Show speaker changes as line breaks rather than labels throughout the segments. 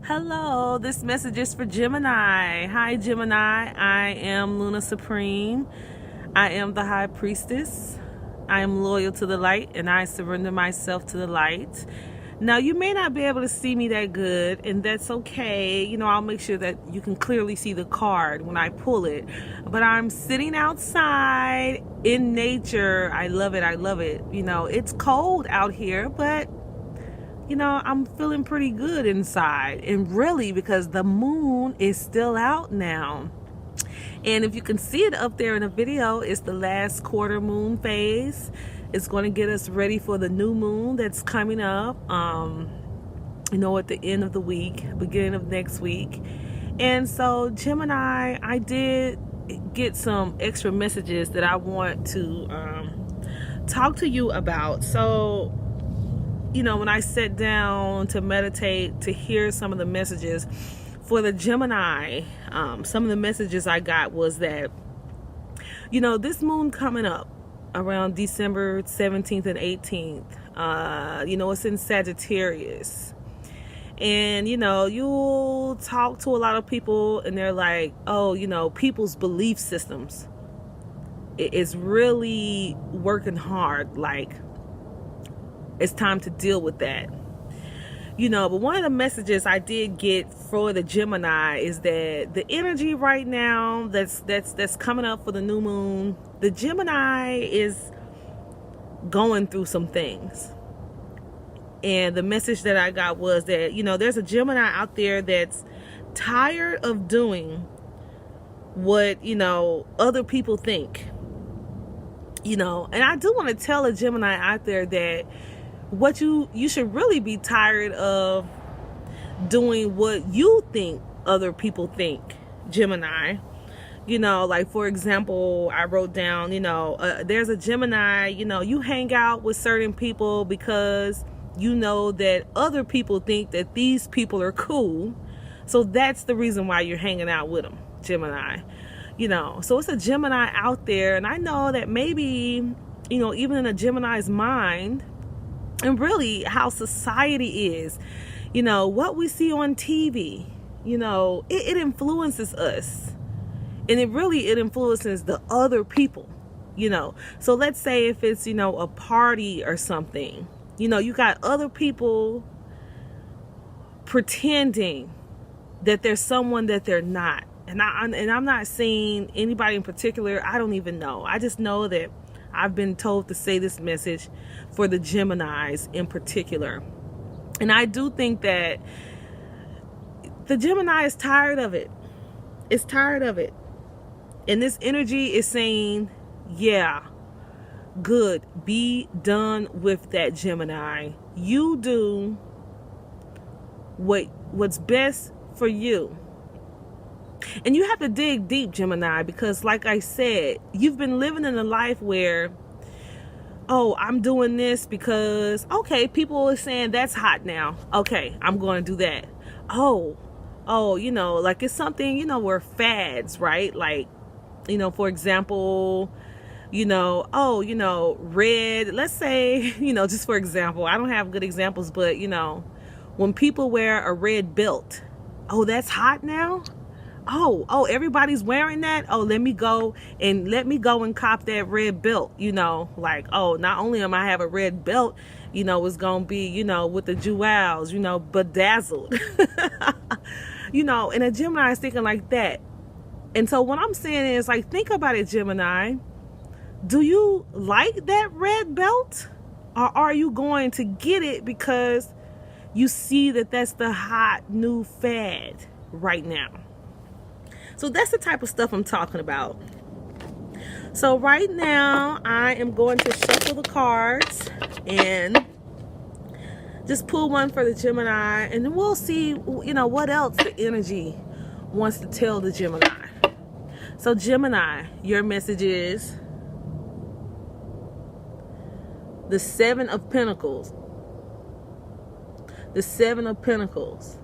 Hello, this message is for Gemini. Hi, Gemini. I am Luna Supreme. I am the High Priestess. I am loyal to the light, and I surrender myself to the light. Now, you may not be able to see me that good, and that's okay. I'll make sure that you can clearly see the card when I pull it. But I'm sitting outside in nature. I love it. I love it. It's cold out here, but I'm feeling pretty good inside, and really because the moon is still out now. And if you can see it up there in the video, it's the last quarter moon phase. It's going to get us ready for the new moon that's coming up, at the end of the week, beginning of next week. And so Gemini, I did get some extra messages that I want to talk to you about. So when I sat down to meditate, to hear some of the messages for the Gemini, some of the messages I got was that, this moon coming up around December 17th and 18th, it's in Sagittarius. And, you'll talk to a lot of people and they're like, people's belief systems is really working hard. Like, it's time to deal with that. But one of the messages I did get for the Gemini is that the energy right now that's coming up for the new moon, the Gemini is going through some things. And the message that I got was that, there's a Gemini out there that's tired of doing what, other people think. And I do want to tell a Gemini out there that what you should really be tired of doing what you think other people think, Gemini. Like, for example, I wrote down, there's a Gemini, you hang out with certain people because that other people think that these people are cool. So that's the reason why you're hanging out with them, Gemini. So it's a Gemini out there. And I know that maybe, even in a Gemini's mind, and really how society is, what we see on TV, it influences us. And it influences the other people, So let's say if it's, a party or something, you got other people pretending that there's someone that they're not. And I'm not saying anybody in particular. I don't even know. I just know that I've been told to say this message for the Geminis in particular. And I do think that the Gemini is tired of it. It's tired of it. And this energy is saying, yeah, good. Be done with that, Gemini. You do what's best for you. And you have to dig deep, Gemini, because like I said, you've been living in a life where, I'm doing this because, okay, people are saying that's hot now. Okay, I'm going to do that. Like it's something, we're fads, right? Like, for example, red, let's say, just for example, I don't have good examples, but, when people wear a red belt, that's hot now. Everybody's wearing that. Let me go and cop that red belt, like, not only am I have a red belt, it's going to be, with the jewels, bedazzled, and a Gemini is thinking like that. And so what I'm saying is, like, think about it, Gemini. Do you like that red belt, or are you going to get it because you see that that's the hot new fad right now? So that's the type of stuff I'm talking about. So right now, I am going to shuffle the cards and just pull one for the Gemini. And then we'll see, what else the energy wants to tell the Gemini. So Gemini, your message is the Seven of Pentacles. The Seven of Pentacles.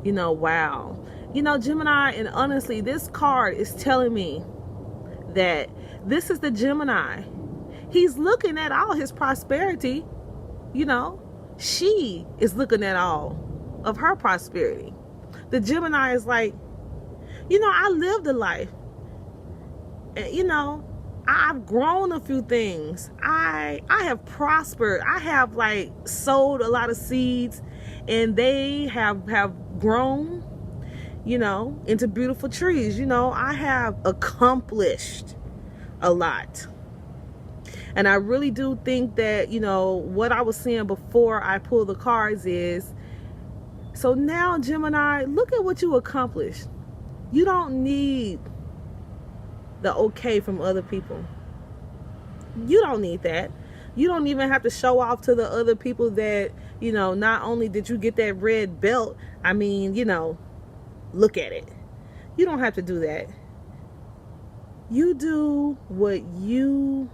Wow. Gemini, and honestly, this card is telling me that this is the Gemini. He's looking at all his prosperity. She is looking at all of her prosperity. The Gemini is like, I lived a life. And, I've grown a few things. I have prospered. I have like sowed a lot of seeds, and they have grown, into beautiful trees. I have accomplished a lot. And I really do think that, what I was saying before I pulled the cards is, so now, Gemini, look at what you accomplished. You don't need the okay from other people. You don't need that. You don't even have to show off to the other people that, not only did you get that red belt, I mean, look at it. You don't have to do that. You do what you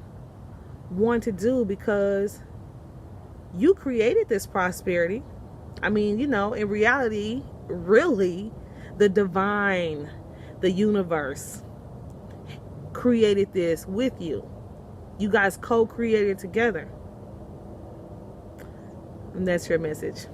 want to do because you created this prosperity. I mean, in reality, really, the divine, the universe created this with you. You guys co-created together. And that's your message.